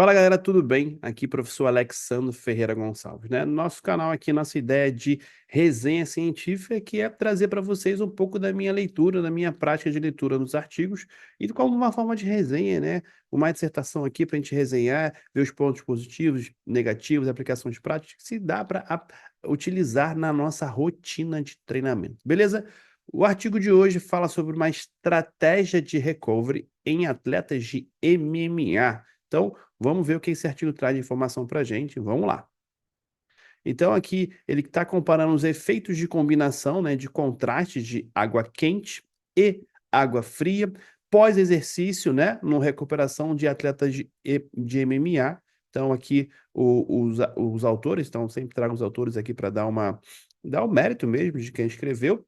Fala galera, tudo bem? Aqui professor Alexandre Ferreira Gonçalves, né? Nosso canal aqui, nossa ideia de resenha científica, que é trazer para vocês um pouco da minha leitura, da minha prática de leitura nos artigos e como uma forma de resenha, né? Uma dissertação aqui para a gente resenhar, ver os pontos positivos, negativos, aplicações práticas, que se dá para utilizar na nossa rotina de treinamento, beleza? O artigo de hoje fala sobre uma estratégia de recovery em atletas de MMA. Então, vamos ver o que esse artigo traz de informação para a gente. Vamos lá. Então, aqui ele está comparando os efeitos de combinação, né, de contraste de água quente e água fria pós-exercício, né, no recuperação de atletas de MMA. Então, aqui os autores, então sempre trago os autores aqui para dar o mérito mesmo de quem escreveu.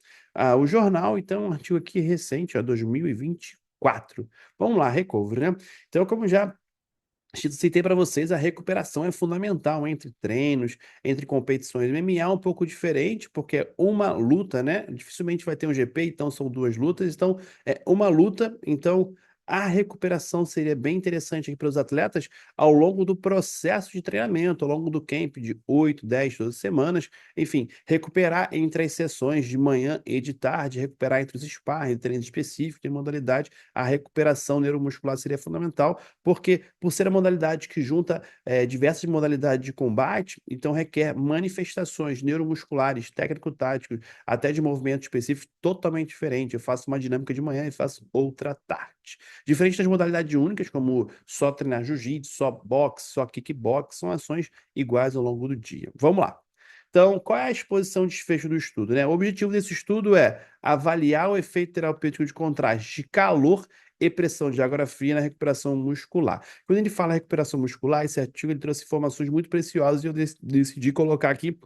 O jornal, então, um artigo aqui recente, ó, 2024. Vamos lá, Recovery, né? Então, como já citei para vocês, a recuperação é fundamental entre treinos, entre competições. O MMA é um pouco diferente, porque é uma luta, né? Dificilmente vai ter um GP, então são duas lutas. Então, é uma luta, então a recuperação seria bem interessante aqui para os atletas ao longo do processo de treinamento, ao longo do camp de 8, 10, 12 semanas. Enfim, recuperar entre as sessões de manhã e de tarde, recuperar entre os sparring, treinos específicos de modalidade. A recuperação neuromuscular seria fundamental porque por ser a modalidade que junta diversas modalidades de combate, então requer manifestações neuromusculares, técnico-táticos, até de movimentos específicos totalmente diferentes. Eu faço uma dinâmica de manhã e faço outra à tarde. Diferente das modalidades únicas, como só treinar jiu-jitsu, só boxe, só kickbox, são ações iguais ao longo do dia. Vamos lá. Então, qual é a exposição de desfecho do estudo, né? O objetivo desse estudo é avaliar o efeito terapêutico de contraste de calor e pressão de água fria na recuperação muscular. Quando a gente fala recuperação muscular, esse artigo ele trouxe informações muito preciosas e eu decidi colocar aqui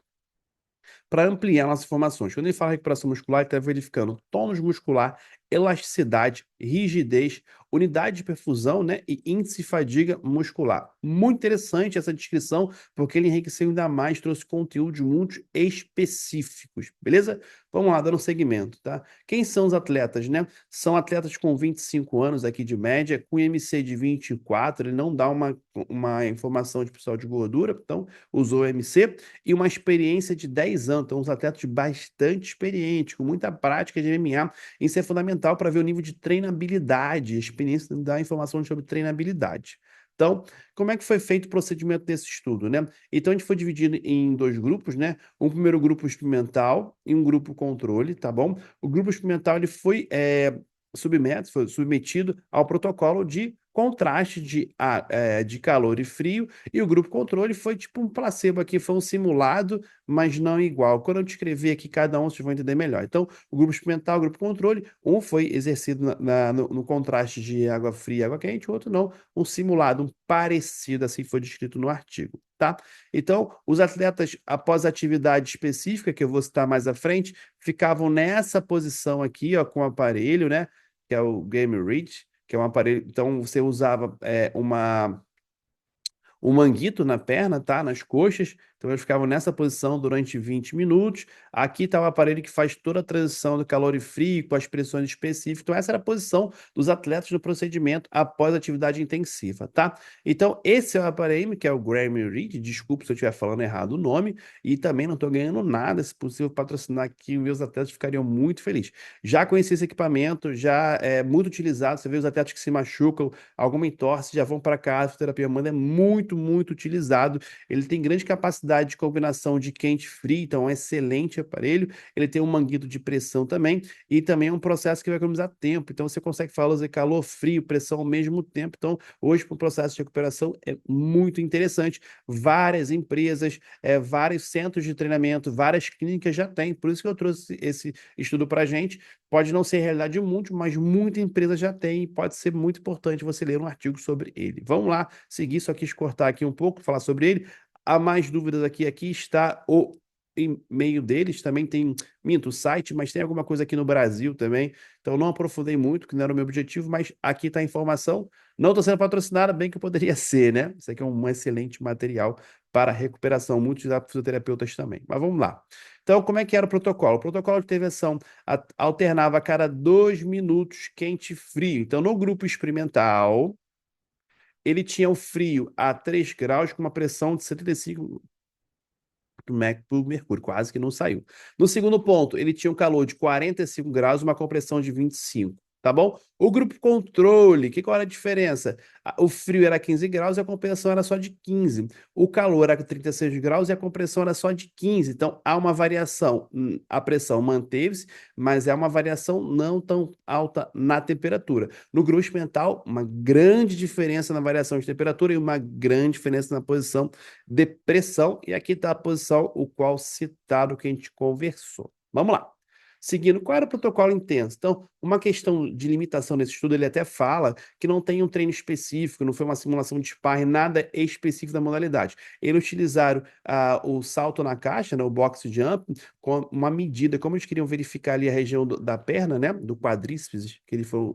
para ampliar nossas informações. Quando ele fala recuperação muscular, ele está verificando tônus muscular, elasticidade, rigidez, unidade de perfusão, né, e índice de fadiga muscular. Muito interessante essa descrição, porque ele enriqueceu ainda mais, trouxe conteúdos muito específicos, beleza? Vamos lá, dando segmento, tá? Quem são os atletas, né? São atletas com 25 anos aqui de média, com IMC de 24, ele não dá uma informação de percentual de gordura, então usou o IMC, e uma experiência de 10 anos, então uns atletas bastante experientes, com muita prática de MMA. Isso é fundamental para ver o nível de treinabilidade, a experiência dá informação sobre treinabilidade. Então, como é que foi feito o procedimento desse estudo, né? Então, a gente foi dividido em dois grupos, né? Um primeiro grupo experimental e um grupo controle, tá bom? O grupo experimental, ele foi submetido ao protocolo de contraste de calor e frio, e o grupo controle foi tipo um placebo aqui, foi um simulado, mas não igual. Quando eu descrever aqui cada um, vocês vão entender melhor. Então, o grupo experimental, o grupo controle, um foi exercido no contraste de água fria e água quente, o outro não, um simulado, um parecido, assim foi descrito no artigo, tá? Então, os atletas, após a atividade específica, que eu vou citar mais à frente, ficavam nessa posição aqui, ó, com o aparelho, né? Que é o Game Reach, que é um aparelho. Então, você usava um manguito na perna, tá? Nas coxas. Então eles ficavam nessa posição durante 20 minutos. Aqui está o aparelho que faz toda a transição do calor e frio com as pressões específicas. Então essa era a posição dos atletas no procedimento após a atividade intensiva, tá? Então esse é o aparelho que é o Grammy Reed. Desculpe se eu estiver falando errado o nome. E também não estou ganhando nada. Se possível patrocinar aqui, meus atletas ficariam muito felizes. Já conheci esse equipamento, já é muito utilizado. Você vê os atletas que se machucam, alguma entorse, já vão para casa. A fisioterapia manda é muito, muito utilizado. Ele tem grande capacidade de combinação de quente e frio, então é um excelente aparelho. Ele tem um manguito de pressão também, e também é um processo que vai economizar tempo. Então você consegue fazer calor, frio, pressão ao mesmo tempo. Então, hoje, para o processo de recuperação, é muito interessante. Várias empresas, vários centros de treinamento, várias clínicas já têm. Por isso que eu trouxe esse estudo para a gente. Pode não ser realidade de muitos, mas muita empresa já tem e pode ser muito importante você ler um artigo sobre ele. Vamos lá, seguir, só quis cortar aqui um pouco, falar sobre ele. Há mais dúvidas aqui está o e-mail deles, também tem, minto, o site, mas tem alguma coisa aqui no Brasil também, então não aprofundei muito, que não era o meu objetivo, mas aqui está a informação. Não estou sendo patrocinado, bem que eu poderia ser, né? Isso aqui é um excelente material para recuperação, muitos da fisioterapeutas também. Mas vamos lá. Então, como é que era o protocolo? O protocolo de intervenção alternava a cada 2 minutos quente e frio. Então, no grupo experimental, ele tinha o frio a 3 graus com uma pressão de 75 por mercúrio, quase que não saiu. No segundo ponto, ele tinha um calor de 45 graus, uma compressão de 25, tá bom? O grupo controle, qual era a diferença? O frio era 15 graus e a compressão era só de 15. O calor era 36 graus e a compressão era só de 15. Então, há uma variação. A pressão manteve-se, mas é uma variação não tão alta na temperatura. No grupo experimental, uma grande diferença na variação de temperatura e uma grande diferença na posição de pressão. E aqui está a posição, o qual citado que a gente conversou. Vamos lá. Seguindo, qual era o protocolo intenso? Então, uma questão de limitação nesse estudo, ele até fala que não tem um treino específico, não foi uma simulação de sparring, nada específico da modalidade. Eles utilizaram o salto na caixa, né, o box jump, com uma medida, como eles queriam verificar ali a região da perna, né, do quadríceps, que ele foi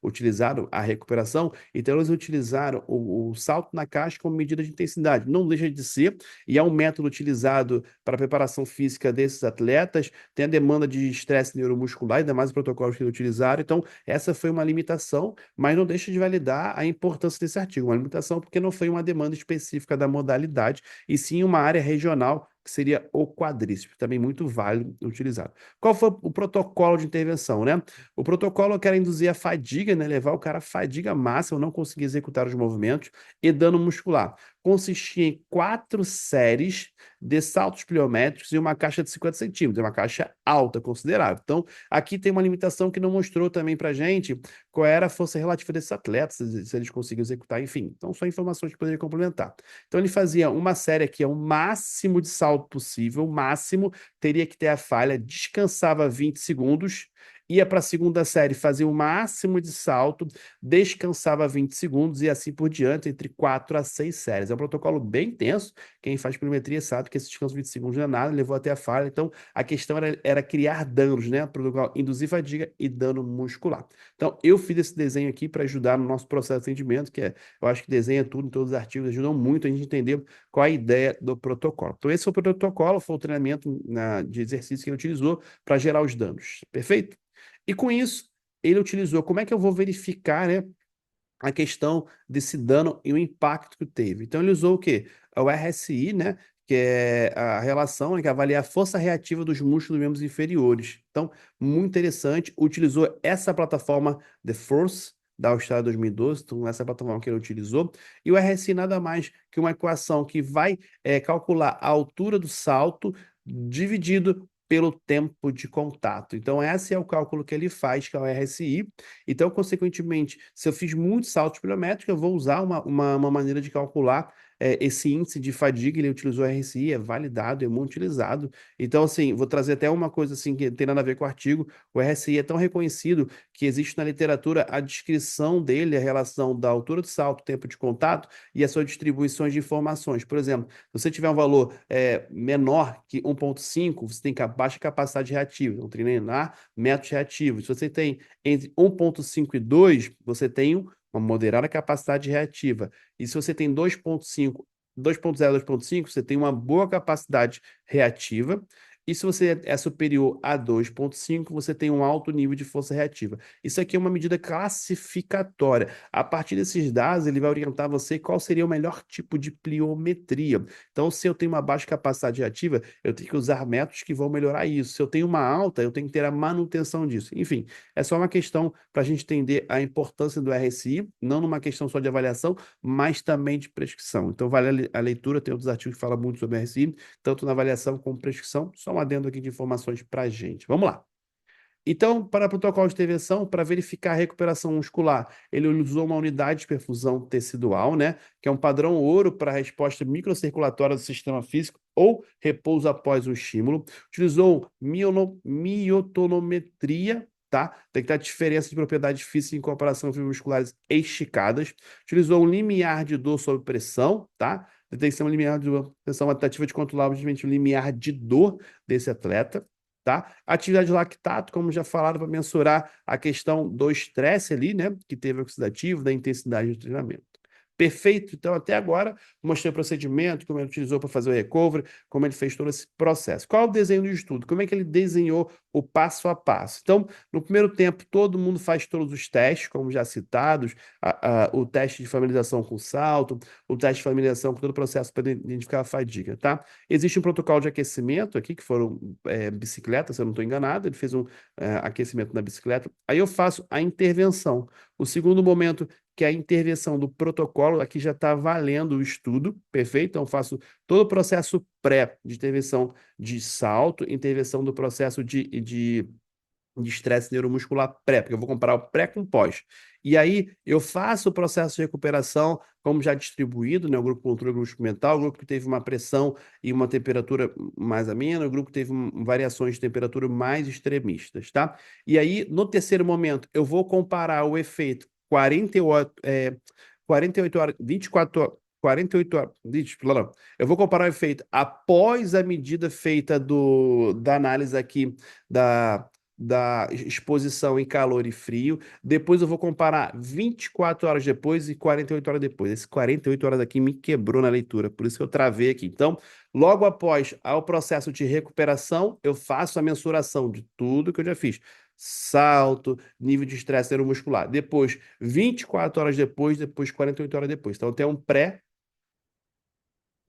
utilizado, a recuperação, então eles utilizaram o salto na caixa como medida de intensidade. Não deixa de ser, e é um método utilizado para a preparação física desses atletas, tem a demanda de estresse neuromuscular, ainda mais os protocolos que eles utilizaram. Então, essa foi uma limitação, mas não deixa de validar a importância desse artigo. Uma limitação porque não foi uma demanda específica da modalidade, e sim uma área regional, que seria o quadríceps, também muito válido utilizado. Qual foi o protocolo de intervenção, né? O protocolo que era induzir a fadiga, né? Levar o cara à fadiga máxima, não conseguir executar os movimentos, e dano muscular. Consistia em 4 séries de saltos pliométricos e uma caixa de 50 centímetros, uma caixa alta, considerável. Então, aqui tem uma limitação que não mostrou também para gente qual era a força relativa desses atletas, se eles conseguiam executar, enfim. Então, são informações que poderia complementar. Então, ele fazia uma série aqui, o máximo de salto possível, o máximo, teria que ter a falha, descansava 20 segundos, ia para a segunda série, fazia o máximo de salto, descansava 20 segundos e assim por diante, entre 4 a 6 séries. É um protocolo bem tenso. Quem faz pliometria sabe que esse descanso de 20 segundos não é nada, levou até a falha. Então, a questão era criar danos, né? Protocolo induzir fadiga e dano muscular. Então, eu fiz esse desenho aqui para ajudar no nosso processo de atendimento, eu acho que desenha tudo em todos os artigos, ajudam muito a gente entender qual a ideia do protocolo. Então, esse foi o protocolo, foi o treinamento de exercício que ele utilizou para gerar os danos. Perfeito? E com isso, ele utilizou, como é que eu vou verificar, né, a questão desse dano e o impacto que teve? Então, ele usou o quê? O RSI, né, que é a relação, né, que avalia a força reativa dos músculos dos membros inferiores. Então, muito interessante, utilizou essa plataforma The Force, da Austrália 2012, então essa plataforma que ele utilizou, e o RSI nada mais que uma equação que vai calcular a altura do salto dividido pelo tempo de contato. Então, esse é o cálculo que ele faz, que é o RSI. Então, consequentemente, se eu fiz muitos saltos pliométricos, eu vou usar uma maneira de calcular esse índice de fadiga. Ele utilizou o RSI, é validado, é muito utilizado. Então, assim, vou trazer até uma coisa assim que tem nada a ver com o artigo. O RSI é tão reconhecido que existe na literatura a descrição dele, a relação da altura do salto, tempo de contato e as suas distribuições de informações. Por exemplo, se você tiver um valor menor que 1,5, você tem baixa capacidade reativa, então treinar métodos reativos. Se você tem entre 1,5 e 2, você tem uma moderada capacidade reativa. E se você tem 2,5, 2,0, 2,5, você tem uma boa capacidade reativa. E se você é superior a 2,5, você tem um alto nível de força reativa. Isso aqui é uma medida classificatória. A partir desses dados, ele vai orientar você qual seria o melhor tipo de pliometria. Então, se eu tenho uma baixa capacidade reativa, eu tenho que usar métodos que vão melhorar isso. Se eu tenho uma alta, eu tenho que ter a manutenção disso. Enfim, é só uma questão para a gente entender a importância do RSI, não numa questão só de avaliação, mas também de prescrição. Então, vale a leitura, tem outros artigos que falam muito sobre RSI, tanto na avaliação como prescrição. Só um adendo aqui de informações para a gente. Vamos lá. Então, para protocolo de intervenção, para verificar a recuperação muscular, ele usou uma unidade de perfusão tecidual, né, que é um padrão ouro para a resposta microcirculatória do sistema físico ou repouso após o estímulo. Utilizou miotonometria, tá? Tem que ter a diferença de propriedades físicas em comparação com fibras musculares esticadas. Utilizou um limiar de dor sob pressão, tá? Detecção limiar de dor, pressão tentativa de controlar obviamente, o limiar de dor desse atleta. Tá? Atividade de lactato, como já falaram, para mensurar a questão do estresse ali, né? Que teve oxidativo, da intensidade do treinamento. Perfeito? Então, até agora, mostrei o procedimento, como ele utilizou para fazer o recovery, como ele fez todo esse processo. Qual é o desenho do estudo? Como é que ele desenhou o passo a passo. Então, no primeiro tempo, todo mundo faz todos os testes, como já citados, o teste de familiarização com salto, o teste de familiarização com todo o processo para identificar a fadiga, tá? Existe um protocolo de aquecimento aqui, que foram bicicletas, se eu não estou enganado, ele fez um aquecimento na bicicleta. Aí eu faço a intervenção. O segundo momento, que é a intervenção do protocolo, aqui já está valendo o estudo, perfeito? Então, eu faço todo o processo pré de intervenção de salto, intervenção do processo de estresse neuromuscular pré, porque eu vou comparar o pré com o pós. E aí eu faço o processo de recuperação, como já distribuído, né? O grupo controle, o grupo experimental, o grupo que teve uma pressão e uma temperatura mais amena, o grupo que teve variações de temperatura mais extremistas, tá? E aí, no terceiro momento, eu vou comparar o efeito 48 horas, 24 horas, 48 horas, não. Eu vou comparar o efeito após a medida feita da análise aqui da exposição em calor e frio. Depois eu vou comparar 24 horas depois e 48 horas depois. Esse 48 horas aqui me quebrou na leitura, por isso que eu travei aqui. Então, logo após ao processo de recuperação, eu faço a mensuração de tudo que eu já fiz. Salto, nível de estresse neuromuscular. Depois, 24 horas depois 48 horas depois. Então, tem um pré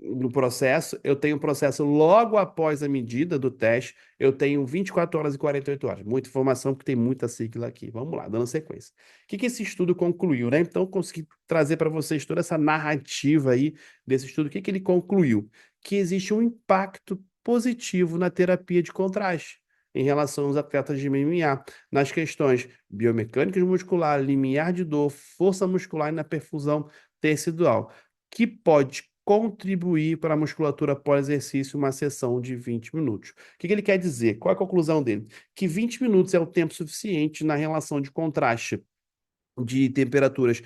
no processo, eu tenho o processo logo após a medida do teste, eu tenho 24 horas e 48 horas. Muita informação, porque tem muita sigla aqui. Vamos lá, dando sequência. O que esse estudo concluiu, né? Então, eu consegui trazer para vocês toda essa narrativa aí desse estudo. O que ele concluiu? Que existe um impacto positivo na terapia de contraste em relação aos atletas de MMA, nas questões biomecânicas muscular, limiar de dor, força muscular e na perfusão tecidual, que pode contribuir para a musculatura pós-exercício uma sessão de 20 minutos. O que ele quer dizer? Qual é a conclusão dele? Que 20 minutos é o tempo suficiente na relação de contraste de temperaturas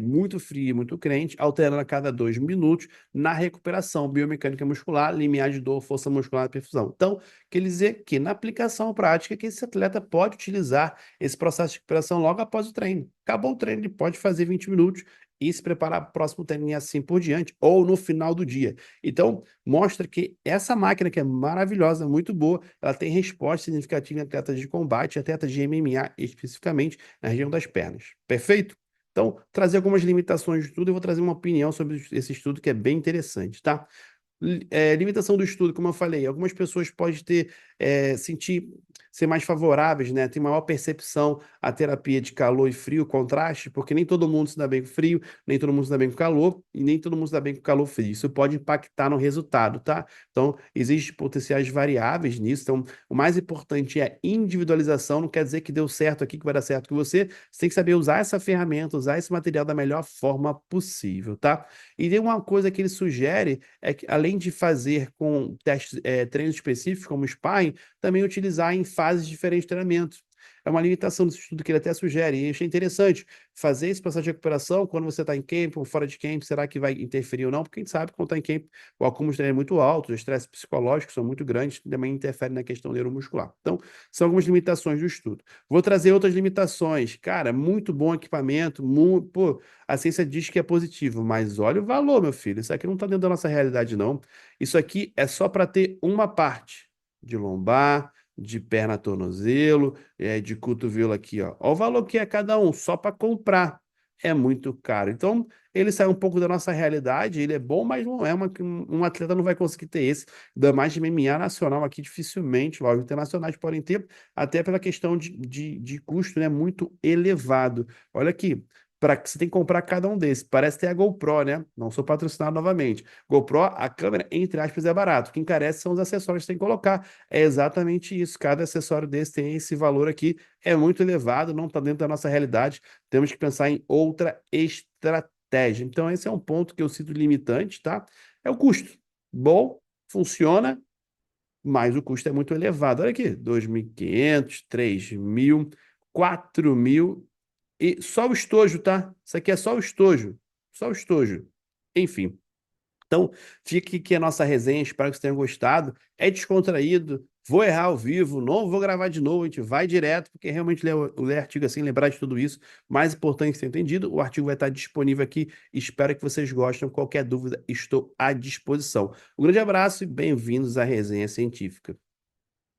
muito fria e muito quente, alterando a cada 2 minutos na recuperação biomecânica muscular, limiar de dor, força muscular e perfusão. Então, quer dizer que na aplicação prática que esse atleta pode utilizar esse processo de recuperação logo após o treino. Acabou o treino, ele pode fazer 20 minutos e se preparar para o próximo treino e assim por diante, ou no final do dia. Então, mostra que essa máquina que é maravilhosa, muito boa, ela tem resposta significativa em atletas de combate, atletas de MMA especificamente, na região das pernas. Perfeito? Então, trazer algumas limitações de estudo, eu vou trazer uma opinião sobre esse estudo que é bem interessante, tá? Limitação do estudo, como eu falei, algumas pessoas podem ser mais favoráveis, né? Tem maior percepção à terapia de calor e frio, contraste, porque nem todo mundo se dá bem com frio, nem todo mundo se dá bem com calor, e nem todo mundo se dá bem com calor frio. Isso pode impactar no resultado, tá? Então, existem potenciais variáveis nisso. Então, o mais importante é a individualização, não quer dizer que deu certo aqui, que vai dar certo com você. Você tem que saber usar essa ferramenta, usar esse material da melhor forma possível, tá? E tem uma coisa que ele sugere, é que além de fazer com testes, treinos específicos, como o sparring, também utilizar em fases diferentes de treinamento. É uma limitação desse estudo que ele até sugere, e achei interessante fazer esse processo de recuperação quando você está em camp ou fora de camp, será que vai interferir ou não? Porque a gente sabe que quando está em camp, o acúmulo de treino é muito alto, os estresses psicológicos são muito grandes, também interferem na questão neuromuscular. Então, são algumas limitações do estudo. Vou trazer outras limitações. Cara, muito bom equipamento, pô, a ciência diz que é positivo, mas olha o valor, meu filho. Isso aqui não está dentro da nossa realidade, não. Isso aqui é só para ter uma parte de lombar, de perna tornozelo, de cotovelo aqui, ó. Olha o valor que é cada um, só para comprar. É muito caro. Então, ele sai um pouco da nossa realidade, ele é bom, mas não é um atleta não vai conseguir ter esse, ainda mais de MMA nacional aqui, dificilmente, lógico, internacionais podem ter, até pela questão de custo, né, muito elevado. Olha aqui, para que você tem que comprar cada um desses. Parece ter a GoPro, né? Não sou patrocinado novamente. GoPro, a câmera, entre aspas, é barato. O que encarece são os acessórios que você tem que colocar. É exatamente isso. Cada acessório desse tem esse valor aqui. É muito elevado, não está dentro da nossa realidade. Temos que pensar em outra estratégia. Então, esse é um ponto que eu sinto limitante, tá? É o custo. Bom, funciona, mas o custo é muito elevado. Olha aqui, 2.500, 3.000, 4.000 e só o estojo, tá? Isso aqui é só o estojo. Só o estojo. Enfim. Então, fica aqui a nossa resenha. Espero que vocês tenham gostado. É descontraído. Vou errar ao vivo. Não vou gravar de novo. A gente vai direto, porque realmente ler artigo assim, lembrar de tudo isso. Mais importante que ser entendido. O artigo vai estar disponível aqui. Espero que vocês gostem. Qualquer dúvida, estou à disposição. Um grande abraço e bem-vindos à Resenha Científica.